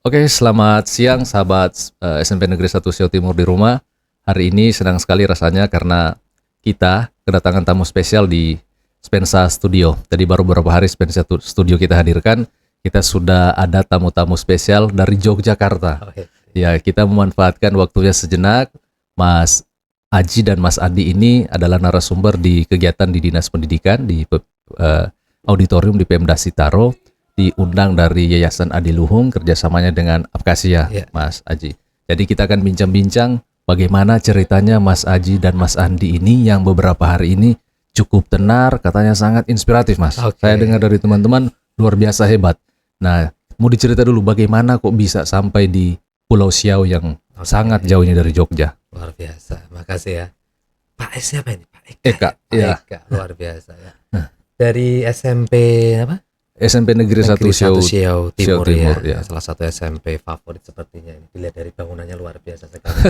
Oke, selamat siang sahabat SMP Negeri 1 Siau Timur di rumah. Hari ini senang sekali rasanya karena kita kedatangan tamu spesial di Spensa Studio. Tadi baru beberapa hari Spensa Studio kita hadirkan. Kita sudah ada tamu-tamu spesial dari Yogyakarta. Ya, kita memanfaatkan waktunya sejenak. Mas Aji dan Mas Andi ini adalah narasumber di kegiatan di Dinas Pendidikan di auditorium di Pemda Sitaro. Diundang dari Yayasan Adiluhung kerjasamanya dengan Apkasia, Mas Aji. Jadi kita akan bincang-bincang bagaimana ceritanya Mas Aji dan Mas Andi ini yang beberapa hari ini cukup tenar, katanya sangat inspiratif, Mas. Saya dengar dari teman-teman luar biasa hebat. Nah, mau dicerita dulu bagaimana kok bisa sampai di Pulau Siau yang sangat jauhnya dari Jogja. Luar biasa, makasih ya. Pak S siapa ini? Pak Eka. Ya. Eka, luar biasa ya. Dari SMP apa? SMP Negeri 1 Siau Timur ya. Salah satu SMP favorit sepertinya ini. Dilihat dari bangunannya luar biasa sekali.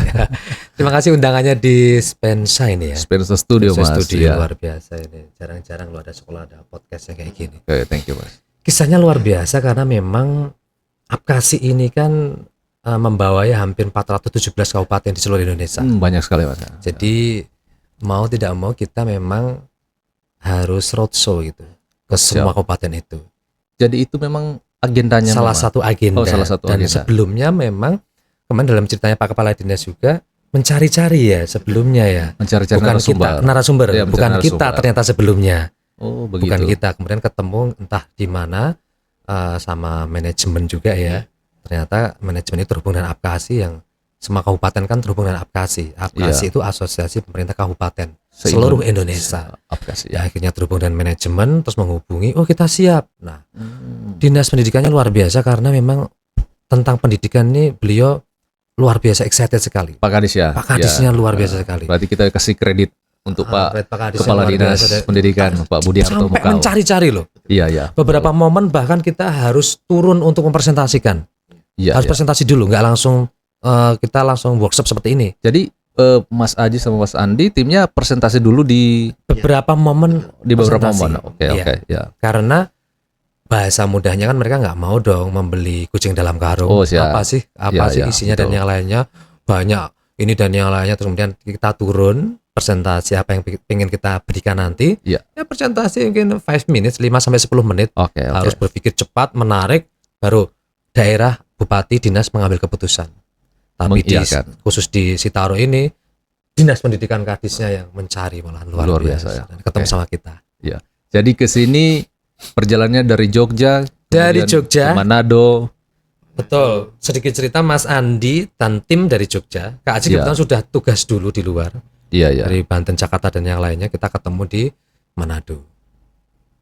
Terima kasih undangannya di Spensa ini ya. Spensa Studio, Spensa Mas. Studio Ya. luar biasa ini. Jarang-jarang lo ada sekolah ada podcast yang kayak gini. Oke, thank you, Mas. Kisahnya luar biasa karena memang Apkasi ini kan membawanya hampir 417 kabupaten di seluruh Indonesia. Banyak sekali, Mas. Jadi mau tidak mau kita memang harus roadshow gitu ke semua kabupaten itu. Jadi itu memang agendanya salah satu agenda. Salah satu dan agenda. Sebelumnya memang kemarin dalam ceritanya Pak Kepala Dinas juga mencari-cari ya sebelumnya ya. Mencari-cari narasumber. Ya, bukan kita ternyata sebelumnya. Oh, begitu. Bukan kita. Kemudian ketemu entah di mana sama manajemen juga ya. Ternyata manajemen itu terhubung dengan Apkasi yang semua kabupaten kan terhubung dengan Apkasi. Apkasi itu asosiasi pemerintah kabupaten seluruh Indonesia. Apkasi, ya. Akhirnya terhubung dengan manajemen terus menghubungi, oh kita siap. Nah, Dinas Pendidikannya luar biasa karena memang tentang pendidikan ini beliau luar biasa excited sekali. Pak Kadis ya. Pak Kadisnya luar biasa sekali. Berarti kita kasih kredit untuk Pak Kadis Kepala Dinas Pendidikan Pak Budiarto Mukau. Sampai mencari-cari loh. Iya. Beberapa momen bahkan kita harus turun untuk mempresentasikan. Harus presentasi dulu, nggak langsung kita langsung workshop seperti ini. Jadi Mas Aji sama Mas Andi timnya presentasi dulu di beberapa momen. Di beberapa momen. Oke. Ya. Karena bahasa mudahnya kan mereka nggak mau dong membeli kucing dalam karung. Apa sih isinya dan yang lainnya banyak ini dan yang lainnya. Terus kemudian kita turun presentasi apa yang ingin kita berikan nanti. Ya presentasi mungkin 5 minutes 5 sampai 10 menit. Harus berpikir cepat, menarik, baru daerah bupati dinas mengambil keputusan. Tapi khusus di Sitaro ini Dinas Pendidikan Kadisnya yang mencari malah luar biasa ya. Dan ketemu sama kita. Ya. Jadi ke sini perjalanannya dari Jogja ke Manado. Betul. Sedikit cerita Mas Andi dan tim dari Jogja. Kak Aji kebetulan sudah tugas dulu di luar. Iya. Dari Banten, Jakarta dan yang lainnya kita ketemu di Manado.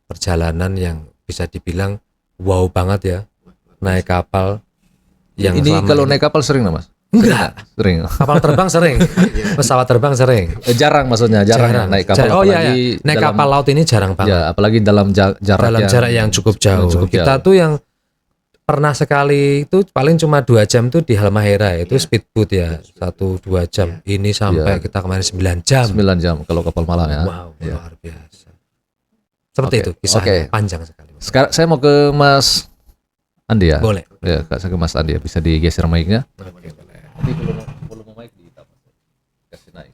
Perjalanan yang bisa dibilang wow banget ya. Naik kapal yang ini kalau naik kapal sering nggak, Mas? Enggak. Sering. Kapal terbang sering. Pesawat terbang sering. Jarang maksudnya, jarang naik kapal. Naik kapal laut ini jarang banget. Ya, apalagi dalam jarak yang cukup jauh. Kita tuh yang pernah sekali itu paling cuma 2 jam tuh di Halmahera itu speedboat ya. 1-2 jam. Ini sampai kita kemarin 9 jam. 9 jam kalau kapal Malang ya. Wow, luar biasa. Seperti itu kisahnya panjang sekali. Sekarang saya mau ke Mas Andi ya. Boleh. Ya, saya ke Mas Andi ya. Bisa digeser mic-nya. Jadi volume mic ditambah. Kasih naik.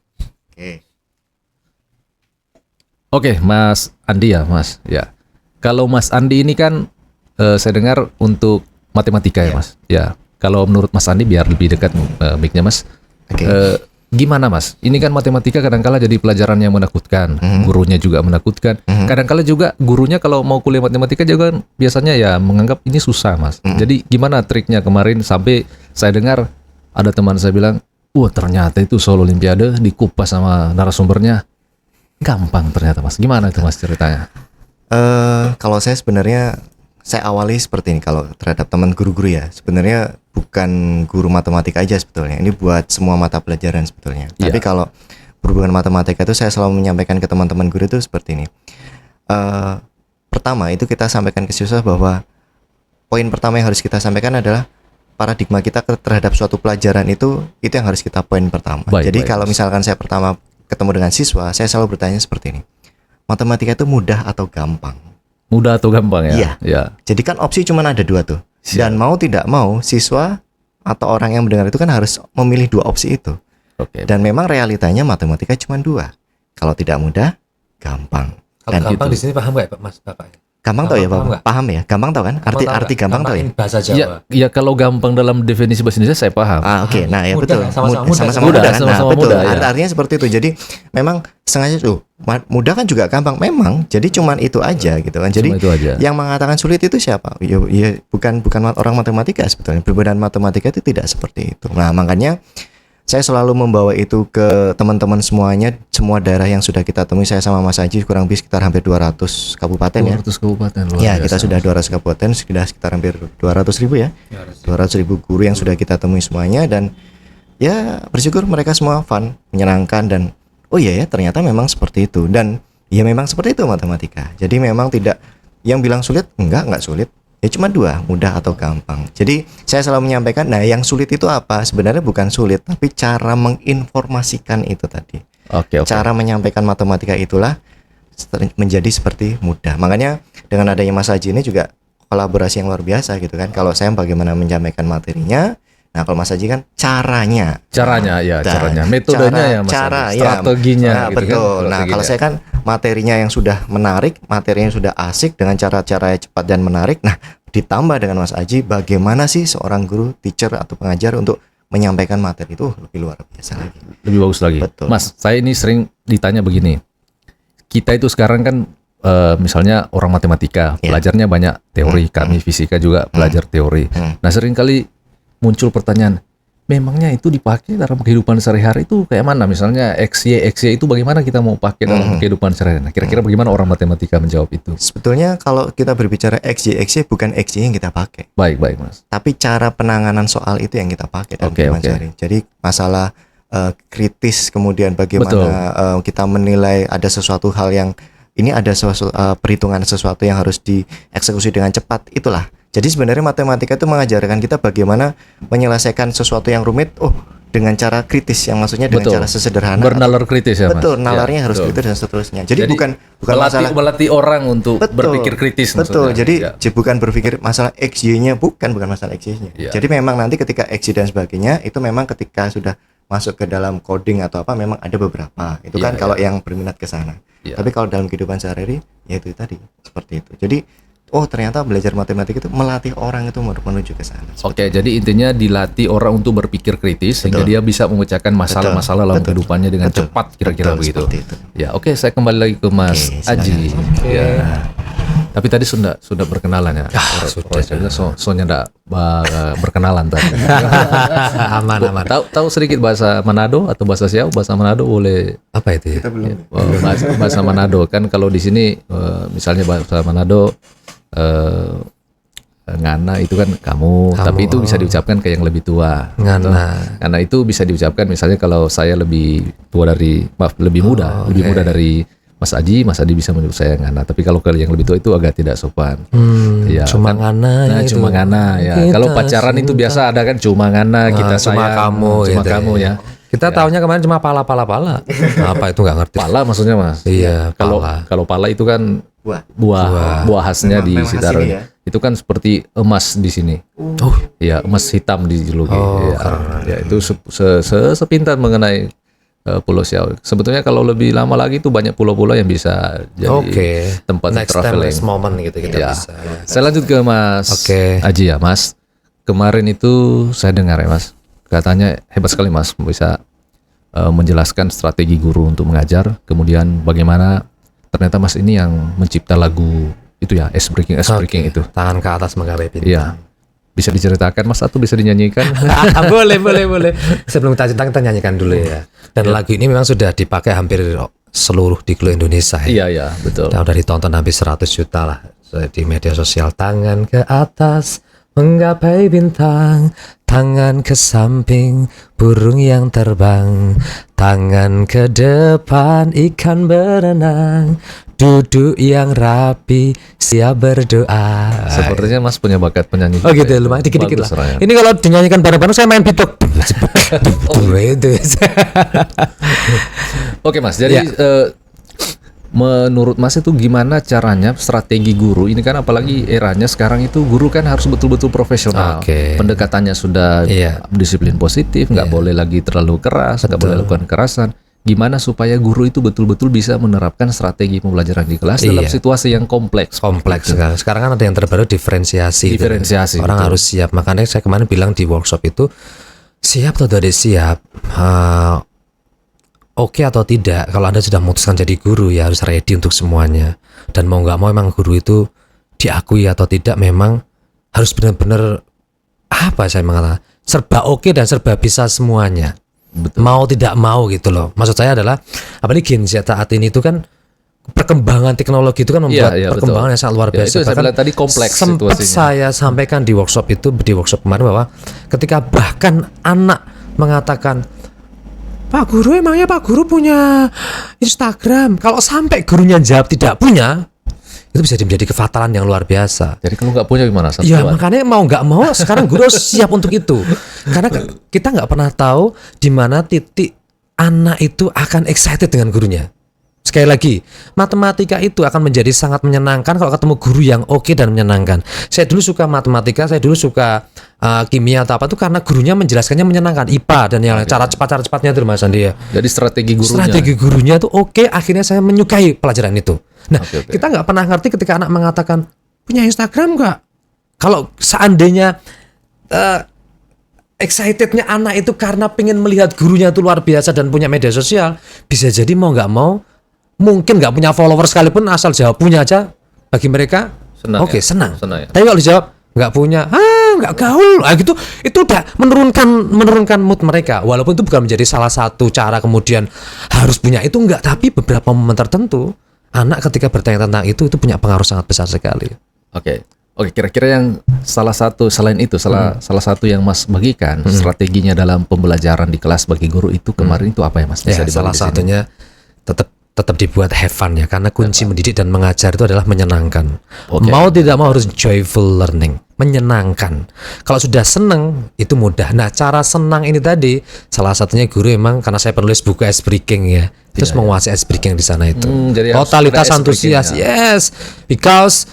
Oke, Mas Andi ya, Mas. Ya. Kalau Mas Andi ini kan saya dengar untuk matematika ya, Mas. Ya. Kalau menurut Mas Andi biar lebih dekat mic-nya, Mas. Gimana, Mas? Ini kan matematika kadang-kala jadi pelajaran yang menakutkan, gurunya juga menakutkan. Kadang-kala juga gurunya kalau mau kuliah matematika juga kan biasanya ya menganggap ini susah, Mas. Jadi gimana triknya kemarin sampai saya dengar ada teman saya bilang, wah ternyata itu soal Olimpiade dikupas sama narasumbernya gampang ternyata, Mas. Gimana itu, Mas, ceritanya? Kalau saya sebenarnya saya awali seperti ini kalau terhadap teman guru-guru ya. Sebenarnya bukan guru matematika aja sebetulnya. Ini buat semua mata pelajaran sebetulnya. Tapi kalau berhubungan matematika itu saya selalu menyampaikan ke teman-teman guru itu seperti ini. Pertama itu kita sampaikan ke siswa bahwa poin pertama yang harus kita sampaikan adalah paradigma kita terhadap suatu pelajaran itu yang harus kita poin pertama. Jadi kalau misalkan saya pertama ketemu dengan siswa, saya selalu bertanya seperti ini. Matematika itu mudah atau gampang? Mudah atau gampang ya? Iya. Jadi kan opsi cuma ada 2 tuh. Dan mau tidak mau siswa atau orang yang mendengar itu kan harus memilih 2 opsi itu. Dan memang realitanya matematika cuma 2. Kalau tidak mudah, gampang. Kalau gampang di sini paham nggak Pak Mas Bapak? Gampang tahu ya Pak? Paham ya? Gampang tahu kan? Arti gampang tahu ya? Bahasa Jawa. Ya kalau gampang dalam definisi bahasa Indonesia saya paham. Oke. Nah ya betul. Sama-sama mudah. Sama-sama betul. mudah, ya. Artinya seperti itu. Jadi memang sengaja mudah kan juga gampang. Memang. Jadi cuman itu aja gitu kan. Jadi yang mengatakan sulit itu siapa? Ya bukan orang matematika sebetulnya. Perbedaan matematika itu tidak seperti itu. Nah makanya saya selalu membawa itu ke teman-teman semuanya, semua daerah yang sudah kita temui. Saya sama Mas Aji kurang lebih sekitar hampir 200 kabupaten 200 kabupaten luar ya. biasa. Kita sudah 200 kabupaten, sekitar hampir 200.000 ya. 200.000 guru yang sudah kita temui semuanya. Dan ya bersyukur mereka semua fun, menyenangkan. Dan oh iya ya ternyata memang seperti itu. Dan ya memang seperti itu matematika. Jadi memang tidak, yang bilang sulit, enggak sulit. Ya cuma 2, mudah atau gampang. Jadi saya selalu menyampaikan, nah yang sulit itu apa? Sebenarnya bukan sulit, tapi cara menginformasikan itu tadi. Cara menyampaikan matematika itulah menjadi seperti mudah. Makanya dengan adanya Mas Haji ini juga kolaborasi yang luar biasa gitu kan. Kalau saya bagaimana menyampaikan materinya, nah kalau Mas Haji kan caranya, metodenya strateginya, gitu betul. Kan? Nah kalau saya kan materinya yang sudah menarik, materinya yang sudah asik dengan cara-cara cepat dan menarik. Nah ditambah dengan Mas Haji, bagaimana sih seorang guru, teacher atau pengajar untuk menyampaikan materi itu lebih luar biasa lagi, lebih bagus lagi. Betul. Mas, saya ini sering ditanya begini, kita itu sekarang kan misalnya orang matematika, belajarnya banyak teori, kami fisika juga belajar teori. Nah seringkali muncul pertanyaan, memangnya itu dipakai dalam kehidupan sehari-hari itu kayak mana? Misalnya XY itu bagaimana kita mau pakai dalam kehidupan sehari-hari? Nah, kira-kira bagaimana orang matematika menjawab itu? Sebetulnya kalau kita berbicara XY bukan XY yang kita pakai. Baik Mas. Tapi cara penanganan soal itu yang kita pakai dalam kehidupan sehari. Jadi masalah kritis, kemudian bagaimana kita menilai ada sesuatu hal yang ini ada sesuatu perhitungan sesuatu yang harus dieksekusi dengan cepat, itulah. Jadi sebenarnya matematika itu mengajarkan kita bagaimana menyelesaikan sesuatu yang rumit dengan cara kritis, yang maksudnya dengan cara sesederhana. Bernalar kritis ya Mas? Betul, nalarnya harus kritis dan seterusnya. Jadi bukan melatih orang untuk berpikir kritis. Betul, maksudnya. Jadi bukan berpikir masalah XY-nya, bukan masalah XY-nya. Jadi memang nanti ketika XY dan sebagainya, itu memang ketika sudah masuk ke dalam coding atau apa, memang ada beberapa. Itu kan kalau yang berminat ke sana. Tapi kalau dalam kehidupan sehari-hari, ya itu tadi, seperti itu. Jadi ternyata belajar matematika itu melatih orang itu menuju ke sana. Jadi intinya dilatih orang untuk berpikir kritis sehingga dia bisa memecahkan masalah-masalah dalam kehidupannya dengan cepat, kira-kira begitu. Ya, saya kembali lagi ke Mas Aji. Ya. Tapi tadi sudah berkenalan ya. Soalnya enggak berkenalan tadi. Aman. Tahu sedikit bahasa Manado atau bahasa Siau? Bahasa Manado boleh. Apa itu? Kita belum. Bahasa Manado kan kalau di sini misalnya bahasa Manado ngana itu kan kamu, tapi itu bisa diucapkan ke yang lebih tua. Ngana itu bisa diucapkan misalnya kalau saya lebih muda dari Mas Aji bisa menyebut saya ngana. Tapi kalau ke yang lebih tua itu agak tidak sopan. Cuma kan, ngana. Cuma ngana ya. Kalau pacaran itu biasa ada kan cuma ngana, kita sayang, cuma kamu ya. Kita tahunya kemarin cuma pala. Apa itu nggak ngerti. Pala maksudnya Mas? Iya. Kalau pala itu kan buah khasnya di Sitaro. Itu kan seperti emas di sini. Iya, emas hitam dijuluki. Ya, itu sepintas mengenai Pulau Siau. Sebetulnya kalau lebih lama lagi itu banyak pulau-pulau yang bisa jadi tempat traveling. Next moment gitu kita bisa. Saya lanjut ke Mas Aji ya, Mas. Kemarin itu saya dengar ya Mas, katanya hebat sekali Mas bisa menjelaskan strategi guru untuk mengajar. Kemudian bagaimana ternyata Mas ini yang mencipta lagu itu ya, Ice Breaking itu. Tangan ke atas menggapai bintang. Iya. Bisa diceritakan Mas atau bisa dinyanyikan? Boleh. Sebelum kita nyanyikan dulu ya. Dan lagu ini memang sudah dipakai hampir seluruh di seluruh Indonesia ya. Iya, betul. Udah ditonton hampir 100 juta lah di media sosial. Tangan ke atas menggapai bintang, tangan ke samping burung yang terbang, tangan ke depan ikan berenang, duduk yang rapi siap berdoa. Sepertinya Mas punya bakat penyanyi. Gitu, lumayan dikit-dikit lah. Ini kalau dinyanyikan bareng-bareng saya main beatbox. Itu. Oke Mas, jadi menurut Mas itu gimana caranya strategi guru? Ini kan apalagi eranya sekarang itu guru kan harus betul-betul profesional. Pendekatannya sudah disiplin positif, nggak boleh lagi terlalu keras, nggak boleh lakukan kekerasan. Gimana supaya guru itu betul-betul bisa menerapkan strategi pembelajaran di kelas dalam situasi yang kompleks? Kompleks sekali. Sekarang kan ada yang terbaru diferensiasi. Orang harus siap. Makanya saya kemarin bilang di workshop itu, siap atau tidak siap, oke atau tidak, kalau Anda sudah memutuskan jadi guru ya harus ready untuk semuanya. Dan mau nggak mau memang guru itu diakui atau tidak memang harus benar-benar saya mengatakan serba oke dan serba bisa semuanya. Betul. Mau tidak mau gitu loh. Maksud saya adalah apalagi Gen Z saat ini itu kan perkembangan teknologi itu kan membuat perkembangan yang sangat luar biasa. Itu saya bilang tadi kompleks sempat situasinya. Saya sampaikan di workshop kemarin bahwa ketika bahkan anak mengatakan, Pak Guru, emangnya Pak Guru punya Instagram? Kalau sampai gurunya jawab tidak punya, itu bisa menjadi kefatalan yang luar biasa. Jadi kalau nggak punya gimana? Ya makanya mau nggak mau sekarang guru siap untuk itu. Karena kita nggak pernah tahu di mana titik anak itu akan excited dengan gurunya. Sekali lagi, matematika itu akan menjadi sangat menyenangkan kalau ketemu guru yang oke dan menyenangkan. Saya dulu suka matematika, saya dulu suka kimia atau apa itu karena gurunya menjelaskannya menyenangkan, IPA dan yang cara cepatnya itu Mas Andi ya. Jadi strategi gurunya itu oke, akhirnya saya menyukai pelajaran itu. Nah, kita nggak pernah ngerti ketika anak mengatakan punya Instagram nggak? Kalau seandainya excitednya anak itu karena pengen melihat gurunya itu luar biasa dan punya media sosial, bisa jadi mau nggak mau mungkin nggak punya follower sekalipun asal jawab punya aja bagi mereka senang. Senang ya. Tapi kalau dijawab nggak punya, nggak gaul, gitu itu udah menurunkan mood mereka. Walaupun itu bukan menjadi salah satu cara kemudian harus punya itu enggak, tapi beberapa momen tertentu anak ketika bertanya tentang itu punya pengaruh sangat besar sekali. Oke, kira-kira yang salah satu yang Mas bagikan strateginya dalam pembelajaran di kelas bagi guru itu kemarin itu apa ya Mas? Bisa salah satunya tetap dibuat have fun ya, karena kunci mendidik dan mengajar itu adalah menyenangkan. Mau tidak mau harus joyful learning, menyenangkan. Kalau sudah senang itu mudah. Nah, cara senang ini tadi salah satunya guru memang karena saya penulis buku ice breaking ya. Terus menguasai ice breaking di sana itu. Totalitas antusias. Yes, because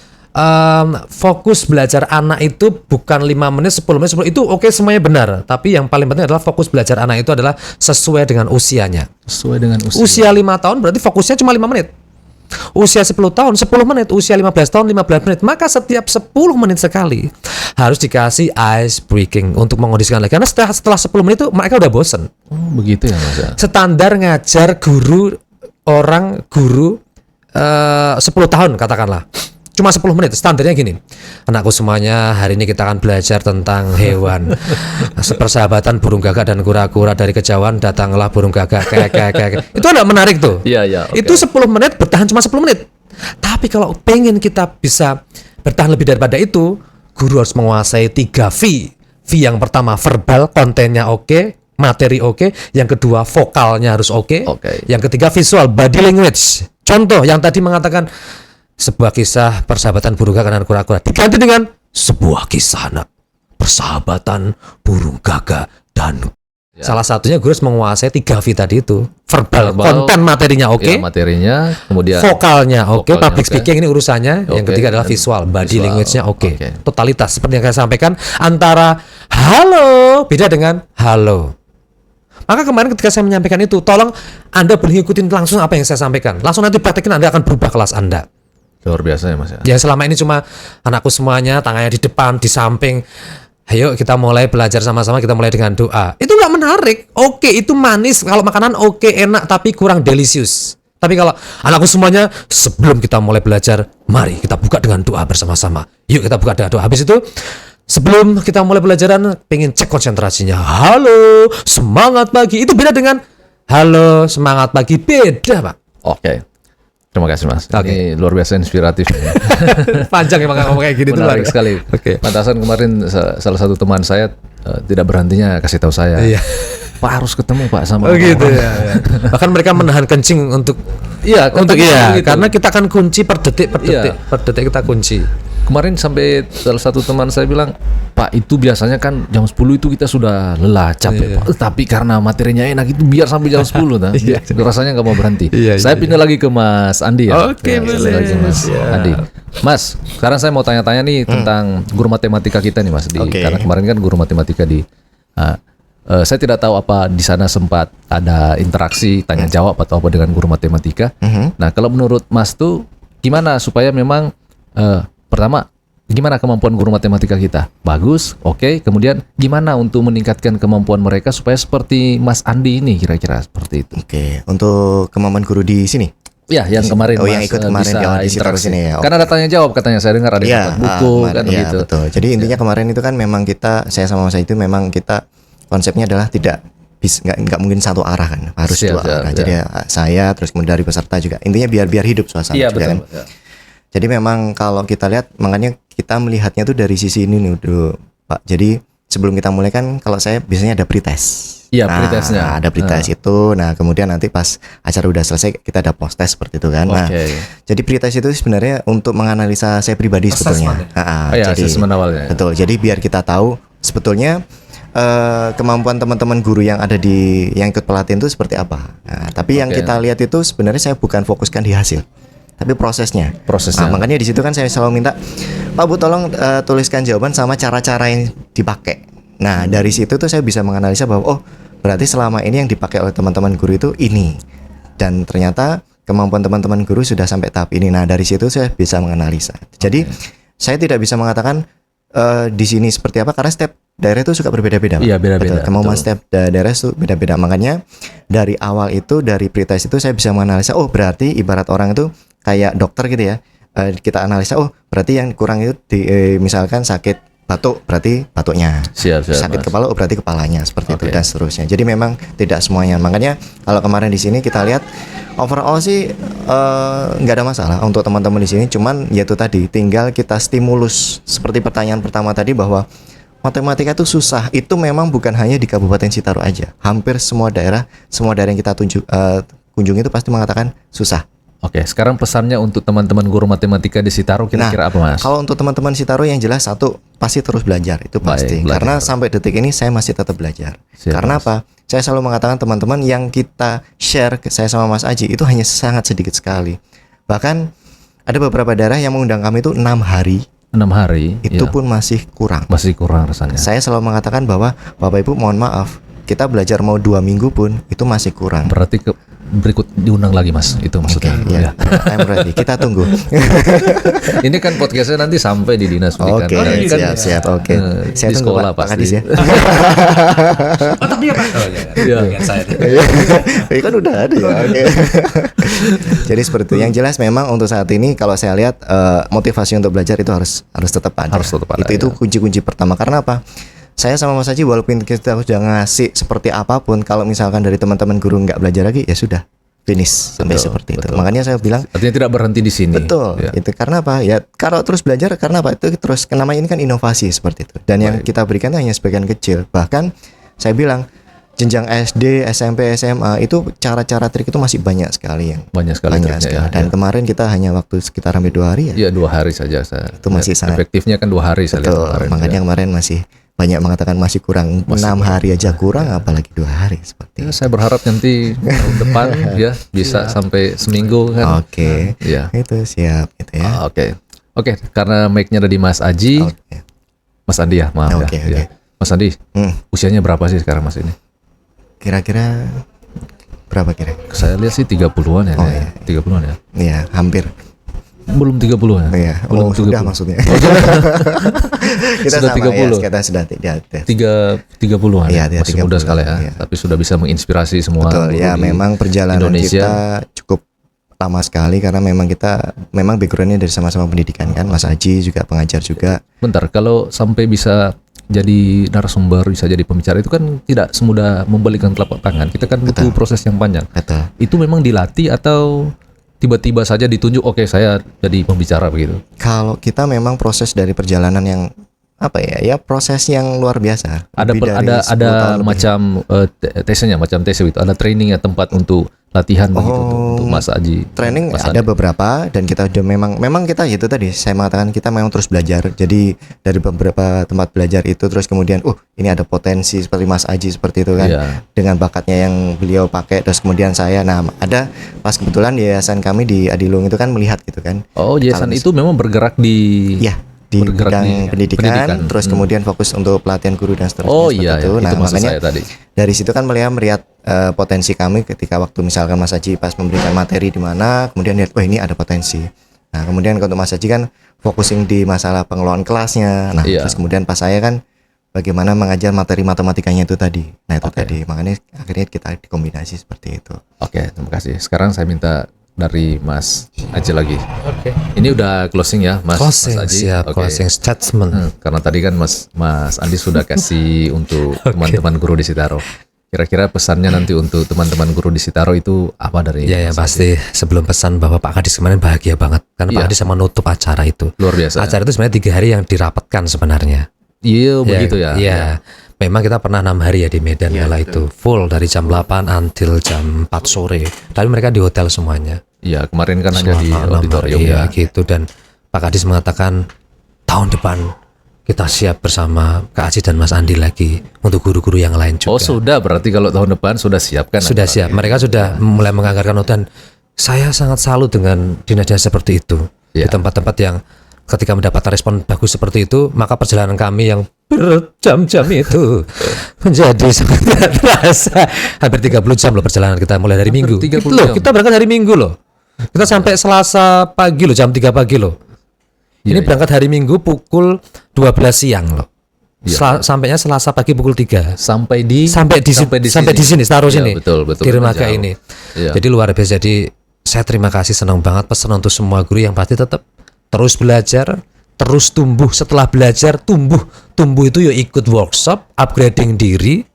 fokus belajar anak itu bukan 5 menit, 10 menit, itu oke, semuanya benar. Tapi yang paling penting adalah fokus belajar anak itu adalah sesuai dengan usianya. Usia 5 tahun berarti fokusnya cuma 5 menit. Usia 10 tahun 10 menit, usia 15 tahun 15 menit. Maka setiap 10 menit sekali harus dikasih ice breaking untuk mengondisikan lagi. Karena setelah 10 menit itu mereka udah bosen. Begitu ya Mas. Standar ngajar guru 10 tahun katakanlah cuma 10 menit, standarnya gini. Anakku semuanya, hari ini kita akan belajar tentang hewan. Persahabatan burung gagak dan kura-kura, dari kejauhan datanglah burung gagak. Itu ada menarik tuh. Iya. Itu 10 menit bertahan cuma 10 menit. Tapi kalau pengen kita bisa bertahan lebih daripada itu, guru harus menguasai 3 V. V yang pertama verbal, kontennya oke, materi oke. Yang kedua vokalnya harus oke. Yang ketiga visual, body language. Contoh yang tadi mengatakan sebuah kisah persahabatan burung gagak dan kura-kura diganti dengan sebuah kisah persahabatan burung gagak dan salah satunya guru harus menguasai 3 V tadi itu. Verbal, konten materinya oke. Materinya, kemudian vokalnya oke, public speaking ini urusannya. Yang ketiga adalah visual, body language-nya oke. Totalitas seperti yang saya sampaikan, antara halo beda dengan halo. Maka kemarin ketika saya menyampaikan itu, tolong Anda boleh ikutin langsung apa yang saya sampaikan. Langsung nanti praktekin, Anda akan berubah kelas Anda. Luar biasa ya Mas ya. Ya selama ini cuma anakku semuanya tangannya di depan, di samping. Ayo kita mulai belajar sama-sama, kita mulai dengan doa. Itu nggak menarik. Oke, itu manis. Kalau makanan oke, enak, tapi kurang delicious. Tapi kalau anakku semuanya, sebelum kita mulai belajar, mari kita buka dengan doa bersama-sama. Yuk kita buka dengan doa. Habis itu sebelum kita mulai pelajaran, pengen cek konsentrasinya. Halo, semangat pagi. Itu beda dengan halo, semangat pagi. Beda, Pak. Oke. Terima kasih Mas. Ini luar biasa inspiratif. Panjang emang ngomong kayak gini. Menarik sekali. Pantasan kemarin salah satu teman saya tidak berhentinya kasih tahu saya. Pak harus ketemu Pak sama gitu ya. Bahkan mereka menahan kencing untuk Iya, untuk karena kita kan kunci per detik kita kunci. Kemarin sampai salah satu teman saya bilang, Pak, itu biasanya kan jam 10 itu kita sudah lelah, capek Pak. Tapi karena materinya enak itu biar sampai jam 10 nah. Rasanya nggak mau berhenti. Saya pindah lagi ke Mas Andi ya. Oke, Mas Andi. Mas, sekarang saya mau tanya-tanya nih tentang guru matematika kita nih Mas. Karena kemarin kan guru matematika saya tidak tahu apa di sana sempat ada interaksi tanya jawab atau apa dengan guru matematika. Nah, kalau menurut Mas tuh gimana supaya memang pertama, gimana kemampuan guru matematika kita? Bagus, oke. Kemudian gimana untuk meningkatkan kemampuan mereka supaya seperti Mas Andi ini kira-kira seperti itu? Oke, untuk kemampuan guru di sini? Ya, yang kemarin yang ikut kemarin bisa di interaksi. Sini ya. Karena ada tanya jawab katanya, saya dengar ada buku kan gitu. Betul. Jadi intinya kemarin itu kan memang saya sama Mas itu memang kita konsepnya adalah nggak mungkin satu arah kan, harus dua arah. Jadi saya terus kemudian dari peserta juga. Intinya biar hidup suasana juga kan. Jadi memang kalau kita lihat, makanya kita melihatnya tuh dari sisi ini nih dulu, Pak. Jadi sebelum kita mulai kan, kalau saya biasanya ada pretest. Iya, pretestnya. Ada pretest itu. Nah, kemudian nanti pas acara udah selesai kita ada post test seperti itu kan. Nah, jadi pretest itu sebenarnya untuk menganalisa saya pribadi sebetulnya. Jadi asesmen awalnya. Betul. Jadi biar kita tahu sebetulnya kemampuan teman-teman guru yang ada yang ikut pelatihan itu seperti apa. Nah, tapi yang kita lihat itu sebenarnya saya bukan fokuskan di hasil, tapi prosesnya. Nah, makanya di situ kan saya selalu minta, Pak Bu tolong tuliskan jawaban sama cara-cara yang dipakai. Nah, dari situ tuh saya bisa menganalisa bahwa berarti selama ini yang dipakai oleh teman-teman guru itu ini. Dan ternyata kemampuan teman-teman guru sudah sampai tahap ini. Nah, dari situ saya bisa menganalisa. Jadi saya tidak bisa mengatakan di sini seperti apa, karena setiap daerah itu suka berbeda-beda. Iya, beda-beda. Kemampuan setiap daerah itu beda-beda. Makanya dari awal itu, dari pretest itu saya bisa menganalisa, berarti ibarat orang itu kayak dokter gitu ya. Kita analisa, berarti yang kurang itu misalkan sakit batuk, berarti batuknya. Sakit kepala, berarti kepalanya, seperti itu dan seterusnya. Jadi memang tidak semuanya. Makanya kalau kemarin di sini kita lihat overall sih nggak ada masalah untuk teman-teman di sini. Cuman yaitu tadi, tinggal kita stimulus seperti pertanyaan pertama tadi bahwa matematika itu susah. Itu memang bukan hanya di Kabupaten Sitaro aja. Hampir semua daerah yang kita kunjungi itu pasti mengatakan susah. Oke, sekarang pesannya untuk teman-teman guru matematika di Sitaro kira-kira apa Mas? Kalau untuk teman-teman Sitaro yang jelas satu, pasti terus belajar, itu pasti. Karena sampai detik ini saya masih tetap belajar. Karena apa? Saya selalu mengatakan teman-teman yang kita share, saya sama Mas Aji, itu hanya sangat sedikit sekali. Bahkan ada beberapa daerah yang mengundang kami itu 6 hari. 6 hari? Itu pun masih kurang. Masih kurang rasanya. Saya selalu mengatakan bahwa Bapak Ibu mohon maaf, kita belajar mau 2 minggu pun itu masih kurang. Berarti berikut diundang lagi Mas, itu maksudnya. I'm ready. Kita tunggu. Ini kan podcastnya nanti sampai di dinas pendidikan. Siap. Oke. Saya di tunggu sekolah Pak pasti. Kadis ya. Tapi ya Pak. Kan udah ada ya. Oke. Jadi seperti itu. Yang jelas memang untuk saat ini kalau saya lihat motivasi untuk belajar itu harus tetap ada. Itu kunci-kunci pertama. Karena apa? Saya sama Mas Haji walaupun kita sudah ngasih seperti apapun, kalau misalkan dari teman-teman guru nggak belajar lagi, ya sudah finish sampai seperti itu. Makanya saya bilang artinya tidak berhenti di sini. Betul. Itu karena apa? Ya kalau terus belajar karena apa? Itu terus namanya ini kan inovasi seperti itu. Dan yang kita berikan hanya sebagian kecil. Bahkan saya bilang jenjang SD, SMP, SMA itu cara-cara trik itu masih banyak sekali yang banyak sekali. Dan kemarin kita hanya waktu sekitar hampir 2 hari ya. Iya, 2 hari saja. Itu masih sangat efektifnya kan 2 hari saya lihat. Makanya kemarin masih banyak mengatakan masih kurang, 6 hari aja kurang, apalagi 2 hari seperti itu. Saya berharap nanti tahun depan ya bisa sampai seminggu kan. Oke. Itu siap gitu ya. Oke, karena mic-nya ada di Mas Aji. Mas Andi ya, maaf ya. Mas Andi, usianya berapa sih sekarang Mas ini? Kira-kira berapa kira? Saya lihat sih 30-an ya. 30-an ya. Iya, hampir. Belum 30 ya? Iya, belum sudah maksudnya. Kita sudah 30. Kita sudah 30-an. Iya, masih muda sekali ya. Tapi sudah bisa menginspirasi semua. Betul, ya memang perjalanan Indonesia kita cukup lama sekali karena memang kita backgroundnya dari sama-sama pendidikan kan. Mas Aji juga pengajar juga. Bentar, kalau sampai bisa jadi narasumber, bisa jadi pembicara itu kan tidak semudah membalikan telapak tangan. Kita kan butuh proses yang panjang. Betul. Itu memang dilatih atau tiba-tiba saja ditunjuk, oke saya jadi pembicara begitu? Kalau kita memang proses dari perjalanan yang apa ya proses yang luar biasa. Ada macam tesnya, macam tes itu, ada trainingnya, tempat untuk latihan begitu untuk Mas Aji. Training ada beberapa, dan kita udah memang kita itu tadi saya mengatakan kita memang terus belajar. Jadi dari beberapa tempat belajar itu terus kemudian ini ada potensi seperti Mas Aji seperti itu kan, dengan bakatnya yang beliau pakai, terus kemudian saya ada pas kebetulan yayasan kami di Adilung itu kan melihat gitu kan. Yayasan itu memang bergerak di di bidang pendidikan, terus kemudian fokus untuk pelatihan guru dan seterusnya itu. Nah, makanya tadi dari situ kan melihat potensi kami ketika waktu misalkan Mas Aji pas memberikan materi di mana, kemudian lihat ini ada potensi. Nah, kemudian untuk Mas Aji kan focusing di masalah pengelolaan kelasnya. Nah, terus kemudian pas saya kan bagaimana mengajar materi matematikanya itu tadi. Nah, itu tadi. Makanya akhirnya kita dikombinasi seperti itu. Terima kasih. Sekarang saya minta dari Mas Aji lagi. Ini udah closing ya, Mas Aji. Siap, closing statement. Karena tadi kan Mas Andi sudah kasih untuk teman-teman guru di Sitaro. Kira-kira pesannya nanti untuk teman-teman guru di Sitaro itu apa dari? Ya pasti. Sebelum pesan bahwa Pak Kadis kemarin bahagia banget karena Pak Kadis sama nutup acara itu. Luar biasa. Acara itu sebenarnya 3 hari yang dirapatkan sebenarnya. Iya, begitu ya. Iya. Memang kita pernah 6 hari ya di Medan kala itu, full dari jam 8 until jam 4 sore. Tapi mereka di hotel semuanya. Iya, kemarin kan hanya di auditorium ya. Gitu, dan Pak Kadis mengatakan tahun depan kita siap bersama Kak Aji dan Mas Andi lagi untuk guru-guru yang lain juga. Sudah, berarti kalau tahun depan sudah siap kan? Sudah siap. Mereka sudah mulai menganggarkan dan saya sangat salut dengan dinas-dinas seperti itu. Di tempat-tempat yang ketika mendapatkan respon bagus seperti itu, maka perjalanan kami yang berjam-jam itu menjadi sangat terasa. Hampir 30 jam loh perjalanan kita mulai dari Minggu. Kita berangkat hari Minggu loh. Kita sampai Selasa pagi loh, jam 3 pagi loh. Ini berangkat hari Minggu pukul 12 siang loh. Sampainya Selasa pagi pukul 3. Sampai di sini, taruh sini. Betul. Di Remaga ini. Jadi luar biasa. Jadi saya terima kasih, senang banget, pesan untuk semua guru yang pasti tetap terus belajar, terus tumbuh. Setelah belajar tumbuh itu ya ikut workshop, upgrading diri.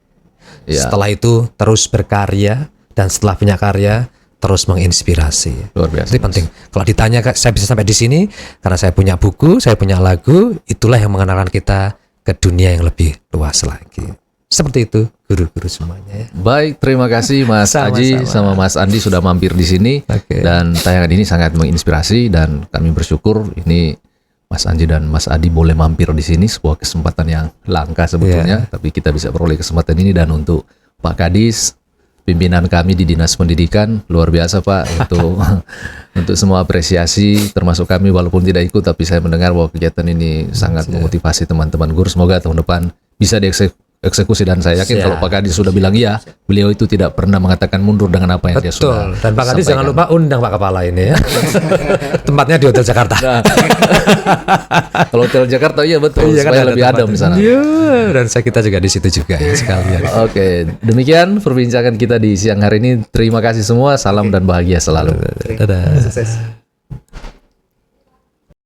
Setelah itu terus berkarya, dan setelah punya karya terus menginspirasi. Luar biasa. Itu penting. Kalau ditanya saya bisa sampai di sini karena saya punya buku, saya punya lagu, itulah yang mengenalkan kita ke dunia yang lebih luas lagi. Seperti itu guru-guru semuanya ya. Baik, terima kasih Mas Aji sama Mas Andi sudah mampir di sini. Dan tayangan ini sangat menginspirasi dan kami bersyukur ini Mas Anji dan Mas Adi boleh mampir di sini, sebuah kesempatan yang langka sebetulnya, tapi kita bisa peroleh kesempatan ini. Dan untuk Pak Kadis, pimpinan kami di Dinas Pendidikan, luar biasa Pak untuk semua apresiasi, termasuk kami walaupun tidak ikut, tapi saya mendengar bahwa kegiatan ini sangat memotivasi teman-teman guru. Semoga tahun depan bisa dieksekusi, dan saya yakin kalau Pak Kadis sudah bilang iya, beliau itu tidak pernah mengatakan mundur dengan apa yang dia sudah. Dan Pak Kadis jangan lupa undang Pak Kepala ini ya. Tempatnya di Hotel Jakarta. Kalau Hotel Jakarta iya betul, supaya lebih adem di sana. Dan kita juga di situ juga ya sekalian. Demikian perbincangan kita di siang hari ini. Terima kasih semua, salam dan bahagia selalu. Dadah. Sukses.